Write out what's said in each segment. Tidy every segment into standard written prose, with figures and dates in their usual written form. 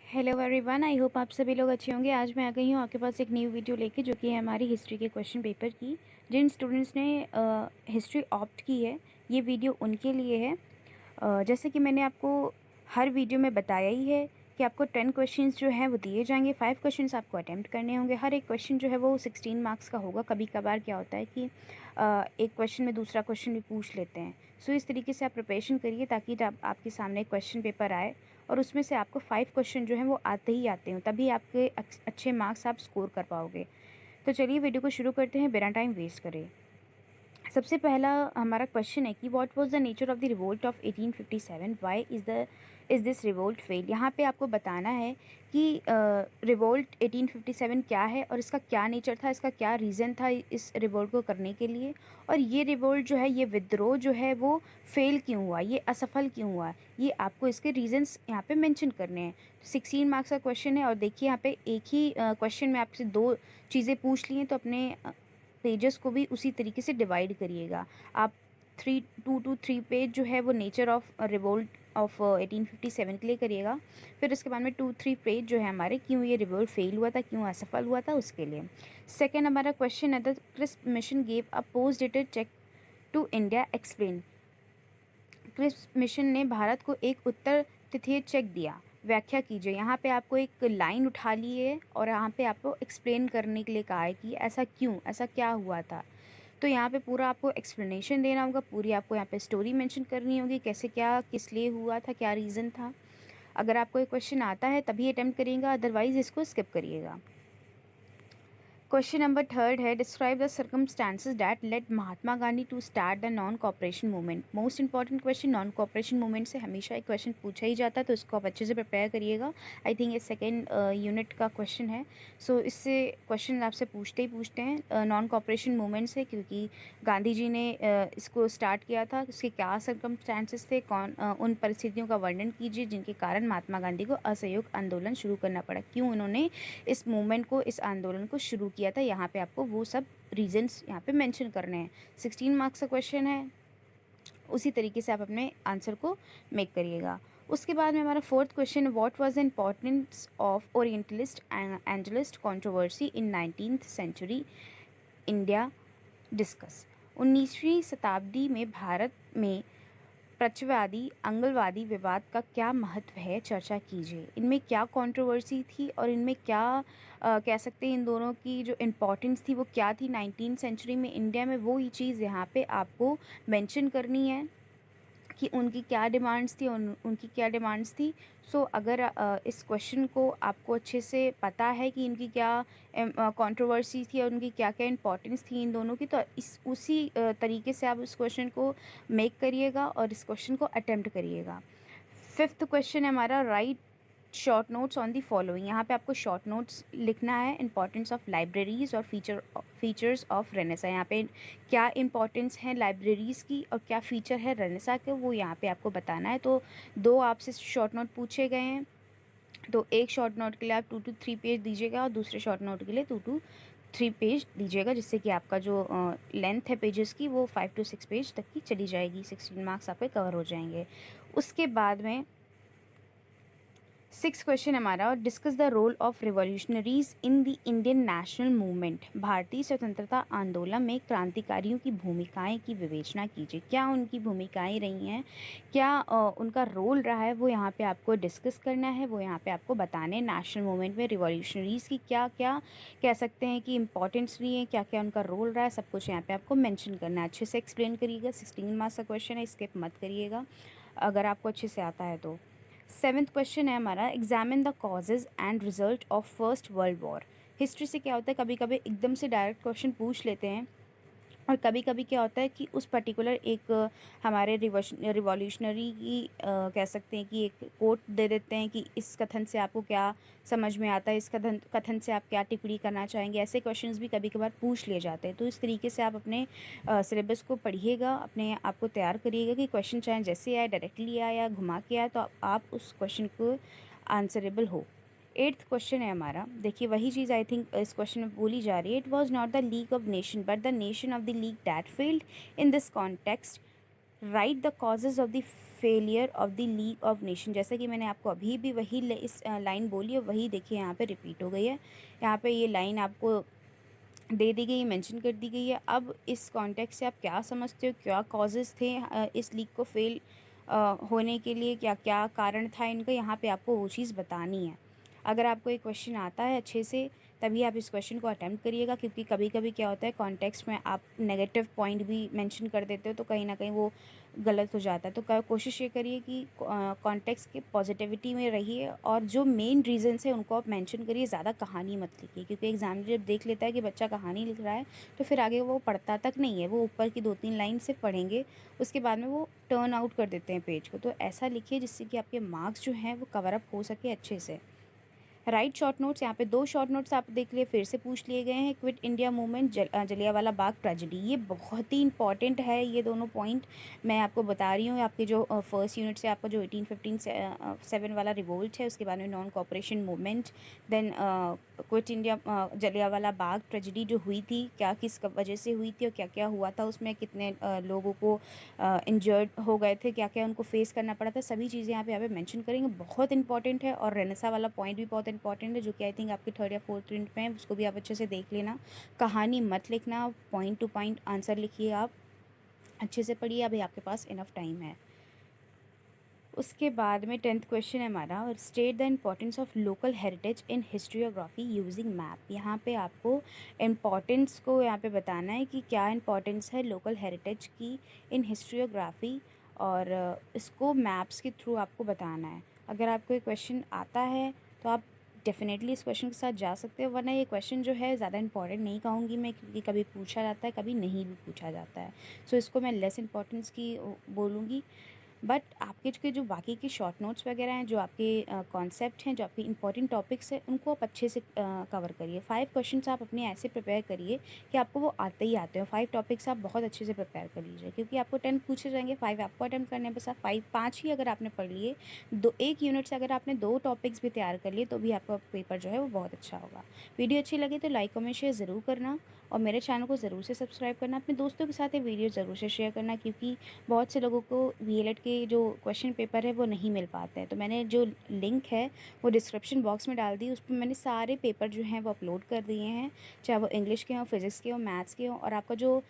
Hello everyone, I hope आप सभी लोग अच्छे होंगे। आज मैं आ गई हूँ आपके पास एक न्यू वीडियो लेके, जो कि है हमारी हिस्ट्री के क्वेश्चन पेपर की। जिन स्टूडेंट्स ने हिस्ट्री ऑप्ट की है, ये वीडियो उनके लिए है। जैसे कि मैंने आपको हर वीडियो में बताया ही है कि आपको 10 क्वेश्चंस जो हैं वो दिए जाएंगे। 5 क्वेश्चंस आपको अटैम्प्ट करने होंगे। हर एक क्वेश्चन जो है वो 16 मार्क्स का होगा। कभी कभार क्या होता है कि एक क्वेश्चन में दूसरा क्वेश्चन भी पूछ लेते हैं। सो इस तरीके से आप प्रिपरेशन करिए ताकि जब आपके सामने क्वेश्चन पेपर आए और उसमें से आपको 5 क्वेश्चन जो हैं वो आते ही आते हों, तभी आपके अच्छे मार्क्स आप स्कोर कर पाओगे। तो चलिए वीडियो को शुरू करते हैं बिना टाइम वेस्ट करे। सबसे पहला हमारा क्वेश्चन है कि what was the nature of the revolt of 1857, why is this revolt fail. यहाँ पे आपको बताना है कि रिवोल्ट 1857 क्या है और इसका क्या नेचर था, इसका क्या रीज़न था इस रिवोल्ट को करने के लिए, और ये रिवोल्ट जो है, ये विद्रोह जो है वो फेल क्यों हुआ, ये असफल क्यों हुआ। ये आपको इसके रीजंस यहाँ पे मेंशन करने हैं। 16 मार्क्स का क्वेश्चन है और देखिए यहाँ पे एक ही क्वेश्चन में आपसे दो चीज़ें पूछ ली हैं, तो अपने पेजेस को भी उसी तरीके से डिवाइड करिएगा। आप 2 to 3 पेज जो है वो नेचर ऑफ रिवोल्ट ऑफ 1857 के लिए करिएगा। फिर उसके बाद में 2-3 पेज जो है हमारे क्यों ये रिवोल्ट फेल हुआ था, क्यों असफल हुआ था, उसके लिए। सेकेंड हमारा क्वेश्चन है, the Cripps mission gave a post dated cheque to India, explain. Cripps mission ने भारत को एक उत्तर तिथीय चेक दिया, व्याख्या कीजिए। यहाँ पे आपको एक लाइन उठा ली है और यहाँ पे आपको एक्सप्लेन करने के लिए कहा है कि ऐसा क्यों, ऐसा क्या हुआ था। तो यहाँ पे पूरा आपको एक्सप्लेनेशन देना होगा, पूरी आपको यहाँ पे स्टोरी मेंशन करनी होगी, कैसे क्या किस लिए हुआ था, क्या रीज़न था। अगर आपको ये क्वेश्चन आता है तभी अटैम्प्ट करिएगा, अदरवाइज़ इसको स्किप करिएगा। क्वेश्चन नंबर थर्ड है, describe the circumstances that led Mahatma Gandhi to start the non cooperation movement. Most important question, non cooperation movement से हमेशा एक क्वेश्चन पूछा ही जाता है, तो इसको आप अच्छे से प्रिपेयर करिएगा। आई थिंक ये सेकेंड यूनिट का क्वेश्चन है। सो इससे क्वेश्चन आपसे पूछते ही पूछते हैं नॉन कॉपरेशन मूवमेंट से, क्योंकि गांधी जी ने इसको स्टार्ट किया था, उसके क्या सर्कमस्टांसेस थे, उन परिस्थितियों का वर्णन कीजिए जिनके कारण महात्मा गांधी को असहयोग आंदोलन शुरू करना पड़ा, क्यों उन्होंने इस मूवमेंट को, इस आंदोलन को शुरू किया था। यहाँ पे आपको वो सब रीजंस यहाँ पे मेंशन करने हैं। 16 मार्क्स का क्वेश्चन है, उसी तरीके से आप अपने आंसर को मेक करिएगा। उसके बाद में हमारा fourth question, what was the importance of orientalist anglicist controversy in 19th century India, discuss. 19वीं शताब्दी में भारत में प्रचवादी आंगलवादी विवाद का क्या महत्व है, चर्चा कीजिए। इनमें क्या कंट्रोवर्सी थी और इनमें क्या कह सकते हैं इन दोनों की जो इम्पोर्टेंस थी वो क्या थी 19th सेंचुरी में इंडिया में, वो ही चीज़ यहाँ पे आपको मेंशन करनी है कि उनकी क्या डिमांड्स थी, उनकी क्या डिमांड्स थी। सो अगर इस क्वेश्चन को आपको अच्छे से पता है कि इनकी क्या कंट्रोवर्सी थी और उनकी क्या क्या इंपॉर्टेंस थी इन दोनों की, तो इस उसी तरीके से आप इस क्वेश्चन को मेक करिएगा और इस क्वेश्चन को अटेम्प्ट करिएगा। फिफ्थ क्वेश्चन है हमारा, right short notes on the following. यहाँ पे आपको शॉर्ट नोट्स लिखना है, इंपॉर्टेंस ऑफ लाइब्रेरीज और फीचर्स ऑफ रेनेसा। यहाँ पे क्या इंपॉर्टेंस है लाइब्रेरीज़ की और क्या फ़ीचर है रेनेसा के, वो यहाँ पे आपको बताना है। तो दो आपसे शॉर्ट नोट पूछे गए हैं, तो एक शॉर्ट नोट के लिए आप 2 to 3 पेज दीजिएगा और दूसरे शॉर्ट नोट के लिए 2 to 3 पेज दीजिएगा, जिससे कि आपका जो लेंथ है पेजेस की वो 5 to 6 पेज तक की चली जाएगी। 16 मार्क्स आपके कवर हो जाएंगे। उसके बाद में 6 क्वेश्चन हमारा, discuss the role of revolutionaries in the Indian national movement. भारतीय स्वतंत्रता आंदोलन में क्रांतिकारियों की भूमिकाएं की विवेचना कीजिए। क्या उनकी भूमिकाएं रही हैं, क्या उनका रोल रहा है, वो यहाँ पे आपको डिस्कस करना है, वो यहाँ पे आपको बताने। नेशनल मूवमेंट में रिवॉल्यूशनरीज़ की क्या क्या कह सकते हैं कि इंपॉर्टेंस रही है, क्या क्या उनका रोल रहा है, सब कुछ यहाँ पे आपको मेंशन करना है। अच्छे से एक्सप्लेन करिएगा। 16 मार्क्स का क्वेश्चन है, स्किप मत करिएगा अगर आपको अच्छे से आता है तो। 7th क्वेश्चन है हमारा, examine the causes and result of first world war. History से क्या होता है, कभी कभी एकदम से डायरेक्ट क्वेश्चन पूछ लेते हैं और कभी कभी क्या होता है कि उस पर्टिकुलर एक हमारे रिवॉल्यूशनरी की कह सकते हैं कि एक कोट दे देते हैं कि इस कथन से आपको क्या समझ में आता है, इस कथन से आप क्या टिप्पणी करना चाहेंगे। ऐसे क्वेश्चंस भी कभी कभार पूछ लिए जाते हैं। तो इस तरीके से आप अपने सिलेबस को पढ़िएगा, अपने आप को तैयार करिएगा कि क्वेश्चन चाहे जैसे आए, डायरेक्टली आए या घुमा के आए, तो आप उस क्वेश्चन को आंसरेबल हो। 8th क्वेश्चन है हमारा, देखिए वही चीज़ आई थिंक इस क्वेश्चन में बोली जा रही है। It was not the league of nation but the nation of the league that failed in this context, right the causes of the failure of the league of nation. जैसा कि मैंने आपको अभी भी वही इस लाइन बोली है, वही देखिए यहाँ पे रिपीट हो गई है। यहाँ पे ये लाइन आपको दे दी गई, मेंशन कर दी गई है। अब इस कॉन्टेक्स्ट से आप क्या समझते हो, क्या कॉजेज़ थे इस लीग को फेल होने के लिए, क्या क्या कारण था इनका, यहाँ पे आपको वो चीज़ बतानी है। अगर आपको एक क्वेश्चन आता है अच्छे से तभी आप इस क्वेश्चन को अटेम्प्ट करिएगा, क्योंकि कभी कभी क्या होता है कॉन्टेक्स्ट में आप नेगेटिव पॉइंट भी मेंशन कर देते हो तो कहीं ना कहीं वो गलत हो जाता है। तो कोशिश ये करिए कि कॉन्टेक्स्ट के पॉजिटिविटी में रहिए और जो मेन रीज़न्स है उनको आप मेंशन करिए, ज़्यादा कहानी मत लिखिए, क्योंकि एग्जामिनर जब देख लेता है कि बच्चा कहानी लिख रहा है तो फिर आगे वो पढ़ता तक नहीं है, वो ऊपर की 2-3 लाइन सिर्फ पढ़ेंगे, उसके बाद में वो टर्न आउट कर देते हैं पेज को। तो ऐसा लिखिए जिससे कि आपके मार्क्स जो हैं वो कवर अप हो सके अच्छे से। राइट शॉर्ट नोट्स, यहाँ पे 2 शॉर्ट नोट्स आप देख लिए, फिर से पूछ लिए गए हैं। Quit India movement, Jallianwala Bagh tragedy, ये बहुत ही इंपॉर्टेंट है। ये दोनों पॉइंट मैं आपको बता रही हूँ। आपके जो फर्स्ट यूनिट से आपका जो 1857 वाला रिवोल्ट है, उसके बाद में non cooperation movement, then quit India, Jallianwala Bagh tragedy जो हुई थी, क्या किस वजह से हुई थी और क्या क्या हुआ था उसमें, कितने लोगों को इंजर्ड हो गए थे, क्या क्या उनको फेस करना पड़ा था, सभी चीज़ें यहाँ पे मेंशन करेंगे। बहुत इंपॉर्टेंट है। और रेनेसा वाला पॉइंट भी बहुत इंपॉर्टेंट है, जो कि आई थिंक आपके 3rd या 4th यूनिट में है, उसको भी आप अच्छे से देख लेना। कहानी मत लिखना, पॉइंट टू पॉइंट आंसर लिखिए, आप अच्छे से पढ़िए, अभी आपके पास इनफ टाइम है। उसके बाद में 10th क्वेश्चन है हमारा, और state the importance of local heritage in historiography using map. यहाँ पे आपको इम्पॉर्टेंस को यहाँ पे बताना है कि क्या इम्पॉर्टेंस है लोकल हेरिटेज की इन हिस्ट्रियोग्राफी, और इसको मैप्स के थ्रू आपको बताना है। अगर आपको ये क्वेश्चन आता है तो आप डेफिनेटली इस क्वेश्चन के साथ जा सकते हो, वरना ये क्वेश्चन जो है ज़्यादा इंपॉर्टेंट नहीं कहूँगी मैं, क्योंकि कभी पूछा जाता है कभी नहीं भी पूछा जाता है। सो इसको मैं लेस इंपॉर्टेंस की बोलूँगी। बट आपके जो बाकी के शॉर्ट नोट्स वगैरह हैं, जो आपके कॉन्सेप्ट हैं, जो आपके इंपॉर्टेंट टॉपिक्स हैं, उनको आप अच्छे से कवर करिए। 5 क्वेश्चंस आप अपने ऐसे प्रिपेयर करिए कि आपको वो आते ही आते हो। 5 टॉपिक्स आप बहुत अच्छे से प्रिपेयर कर लीजिए, क्योंकि आपको 10 पूछे जाएंगे, 5 आपको अटेम्प्ट करने हैं, बस आप 5 ही अगर आपने पढ़ लिए, एक यूनिट से अगर आपने 2 टॉपिक्स भी तैयार कर लिए तो भी आपका पेपर जो है वो बहुत अच्छा होगा। वीडियो अच्छी लगी तो लाइक कमेंट शेयर ज़रूर करना, और मेरे चैनल को ज़रूर से सब्सक्राइब करना। अपने दोस्तों के साथ ये वीडियो ज़रूर से शेयर करना, क्योंकि बहुत से लोगों को VLED के जो क्वेश्चन पेपर है वो नहीं मिल पाते हैं। तो मैंने जो लिंक है वो डिस्क्रिप्शन बॉक्स में डाल दी, उस पर मैंने सारे पेपर जो हैं वो अपलोड कर दिए हैं, चाहे वो इंग्लिश के हों, फिज़िक्स के हों, मैथ्स के हों, और आपका जो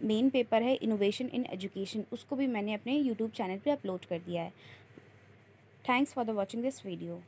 मेन पेपर है इनोवेशन इन एजुकेशन, उसको भी मैंने अपने यूट्यूब चैनल पर अपलोड कर दिया है। Thanks for the watching this video.